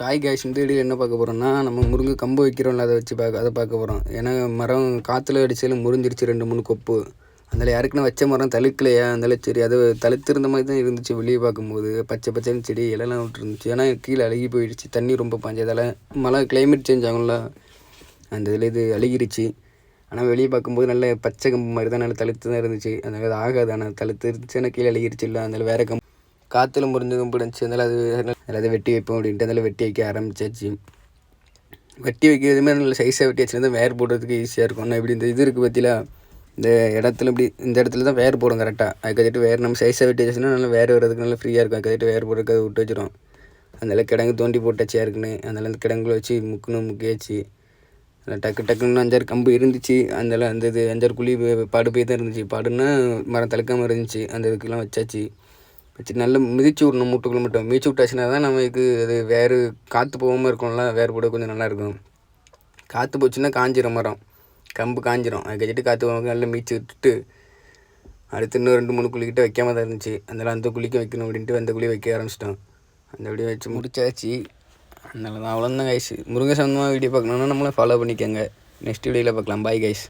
காய் காய்ச்சி இந்த வீடியோ என்ன பார்க்க போகிறோம்னா, நம்ம முருங்கை கம்பு வைக்கிறோம்ல, அதை பார்க்க போகிறோம். ஏன்னா மரம் காற்றுல அடிச்சாலும் முறிஞ்சிருச்சு 2-3 கொப்பு. அதில் யாருக்குன்னா வச்ச மரம் தழுக்கலையா, அதனால சரி அது தழுத்திருந்த மாதிரி தான் இருந்துச்சு. வெளியே பார்க்கும்போது பச்சை பச்சைன்னு செடி இலைலாம் விட்டுருந்துச்சு. ஏன்னா கீழே அழுகி போயிடுச்சு, தண்ணி ரொம்ப பாஞ்சதால். மழை கிளைமேட் சேஞ்ச் ஆகும்ல, அந்த இதில் இது அழுகிருச்சு. ஆனால் வெளியே பார்க்கும்போது நல்ல பச்சை கம்பு மாதிரி தான், நல்ல தழுத்து தான் இருந்துச்சு. அதனால் அது ஆகாது. ஆனால் தழுத்து இருந்துச்சுன்னா கீழே அழுகிருச்சு இல்லை, அதனால் வேறு கம்பு காற்றுல முறிஞ்ச கம்பு இருந்துச்சு. அதனால் அதை வெட்டி வைப்போம் அப்படின்ட்டு அதில் வெட்டி வைக்க ஆரம்பிச்சாச்சு. வெட்டி வைக்கிறதுமே நல்ல சைஸாக வெட்டி வச்சுருந்தா வேர் போடுறதுக்கு ஈஸியாக இருக்கும். ஆனால் இப்படி இந்த இது இருக்குது பற்றில, இந்த இடத்துல இப்படி இந்த இடத்துல தான் வேர் போடும் கரெக்டாக. அதுக்கடிட்டு வேர் நம்ம சைஸாக வெட்டி வச்சுன்னா நல்லா வேர் வர்றதுக்கு நல்லா ஃப்ரீயாக இருக்கும். அதுக்கடிட்டு வேர் போடுறதுக்கு அதை விட்டு வச்சிடும். அதனால கிடங்கு தோண்டி போட்டாச்சியாக இருக்குன்னு, அதனால் அந்த கிடங்குல வச்சு முக்கியாச்சு. அதில் டக்குன்னு 5-6 கம்பு இருந்துச்சு. அதனால அந்த இது 5-6 குழி பாடு போய் தான் இருந்துச்சு. பாடுன்னா மரம் தழுக்காமல் இருந்துச்சு. அந்த இதுக்கெல்லாம் வச்சாச்சு. வச்சு நல்லா மிதிச்சு விடணும், மூட்டுக்குள்ள மட்டும் மிதிச்சு விட்டாச்சுன்னா தான் நமக்கு அது வேறு காற்று போகாமல் இருக்கும்ல, வேறு போட கொஞ்சம் நல்லாயிருக்கும். காற்று போச்சுன்னா காஞ்சிரும் மரம், கம்பு காஞ்சிரும். அது கழிச்சிட்டு காற்று போக நல்லா மிதிச்சு விட்டுட்டு அடுத்து இன்னும் 2-3 குழிக்கிட்ட வைக்காம தான் இருந்துச்சு. அதனால் அந்த குழிக்கும் வைக்கணும் அப்படின்ட்டு அந்த குழி வைக்க ஆரம்பிச்சிட்டோம். அந்த வீடியோ வச்சு முடிச்சாச்சு. அதனால தான் அவ்வளோதான் கைஸ். முருங்கை சம்பந்தமாக வீடியோ பார்க்கணுன்னா நம்மளை ஃபாலோ பண்ணிக்கோங்க. நெக்ஸ்ட் வீடியோவில் பார்க்கலாம். Bye guys.